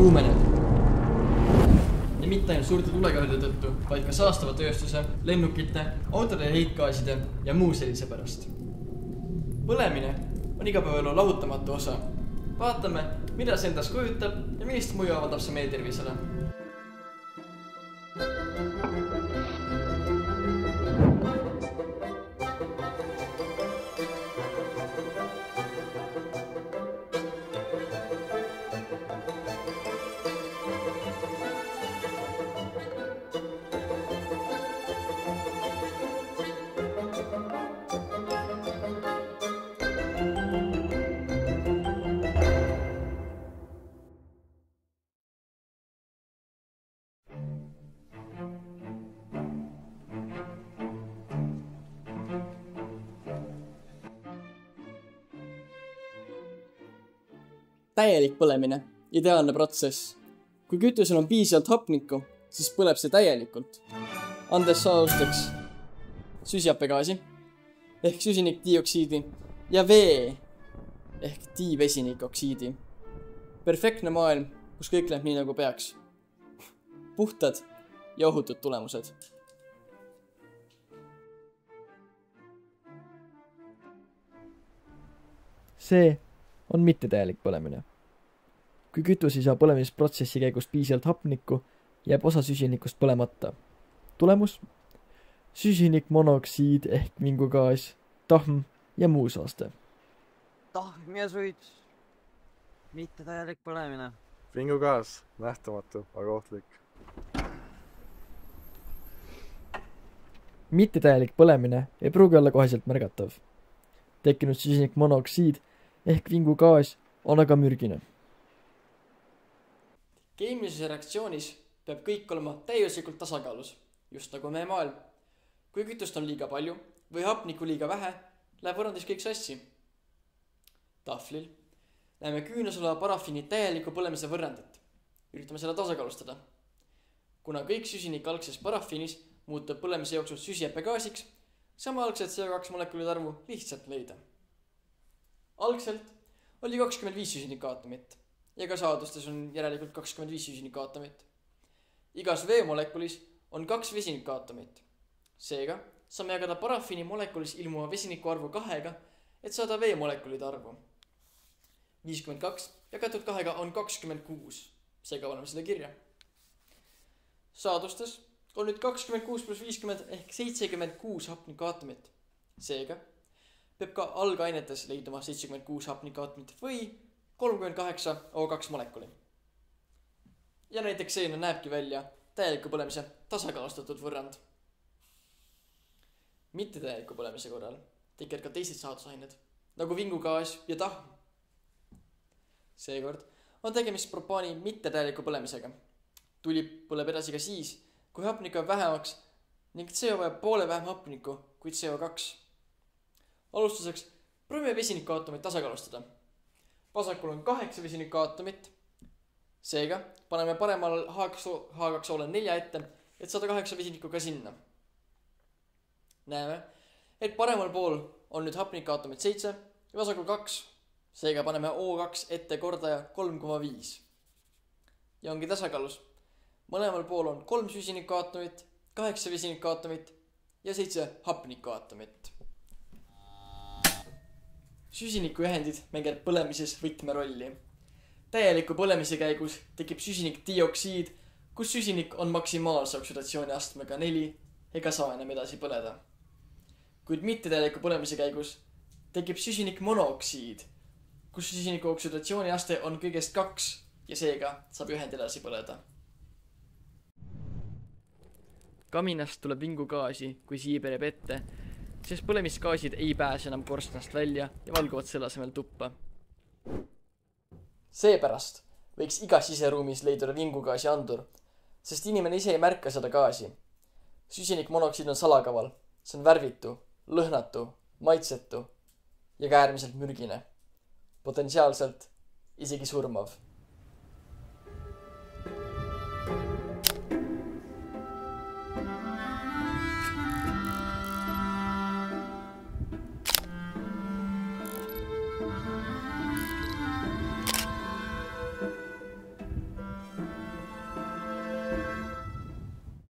kuumeneb. Ja mitte ainult suurte tulekahjude tõttu, vaid ka saastava tööstuse, lennukite, autode heitgaaside ja muu sellise pärast. Põlemine on igapäevaelu lahutamatu osa. Vaatame, mida see endast kujutab ja millist mõju avaldab see meie tervisele. Täielik põlemine, ideaalne protsess. Kui kütusel on piisavalt hapnikku, siis põleb see täielikult, andes saasteks süsihappegaasi ehk süsinikdioksiidi ja vee ehk divesinikoksiidi. Perfektne maailm, kus kõik läheb nii nagu peaks. Puhtad ja ohutud tulemused. See on mittetäielik põlemine. Kui kütus ei saa põlemisprotsessi käigus piisavalt hapnikku, jääb osa süsinikust põlemata. Tulemus? Süsinikmonoksiid ehk vingugaas, tahm ja muu saaste. Tahm ja suits. Mittetäielik põlemine. Vingugaas, nähtamatu, aga ohtlik. Mittetäielik põlemine ei pruugi olla koheselt märgatav. Tekkinud süsinikmonoksiid ehk vingugaas on aga mürgine. Keemilises reaktsioonis peab kõik olema täiuslikult tasakaalus, just nagu meie maailm. Kui kütust on liiga palju või hapnikku liiga vähe, läheb võrrandis kõik sassi. Tahvlil näeme küünas oleva parafiini täieliku põlemise võrrandit. Üritame seda tasakaalustada. Kuna kõik süsinik algses parafiinis muutub põlemise jooksul süsihappegaasiks, saame algset CO2 molekulide arvu lihtsalt leida. Algselt oli 25 süsinikaatomit ja ka saadustes on järelikult 25 süsinikaatomit. Igas veemolekulis on 2 vesinikaatomit. Seega saame jagada parafiini molekulis ilmuva vesiniku arvu 2-ga, et saada veemolekulide arvu. 52 jagatud 2-ga on 26, seega oleme seda kirja. Saadustes on nüüd 26 plus 50 ehk 76 hapnikaatomit. Seega peab ka algainetes leiduma 76 hapnikaatomit või 38 O2 molekuli. Ja näiteks selline näebki välja täieliku põlemise tasakaalustatud võrrand. Mittetäieliku põlemise korral tekivad ka teised saadusained, nagu vingugaas ja tahm. Seekord on tegemist propaani mittetäieliku põlemisega. Tuli põleb edasi ka siis, kui hapnikku on vähemaks ning CO vajab poole vähem hapnikku kui CO2. Alustuseks proovime vesinikaatomit tasakaalustada. Vasakul on 8 vesinikaatomit. Seega paneme paremal H2O-le 4 ette, et saada 8 vesinikku ka sinna. Näeme, et paremal pool on nüüd hapnikaatomit 7 ja vasakul 2. Seega paneme O2 ette kordaja 3,5. Ja ongi tasakaalus. Mõlemal pool on 3 süsinikaatomit, 8 vesinikaatomit ja 7 hapnikaatomit. Süsinikuühendid mängivad põlemises võtmerolli. Täieliku põlemise käigus tekib süsinikdioksiid, kus süsinik on maksimaalse oksidatsiooni astmega 4 ega saa enam edasi põleda. Kuid mittetäieliku põlemise käigus tekib süsinikmonoksiid, kus süsiniku oksidatsiooni aste on kõigest 2 ja seega saab ühend edasi põleda. Kaminast tuleb vingugaasi, kui siiber jääb ette, sest põlemisgaasid ei pääse enam korstnast välja ja valguvad selle asemel tuppa. Seepärast võiks igas siseruumis leiduda vingugaasi andur, sest inimene ise ei märka seda gaasi. Süsinikmonoksiid on salakaval, see on värvitu, lõhnatu, maitsetu ja ka äärmiselt mürgine. Potentsiaalselt isegi surmav.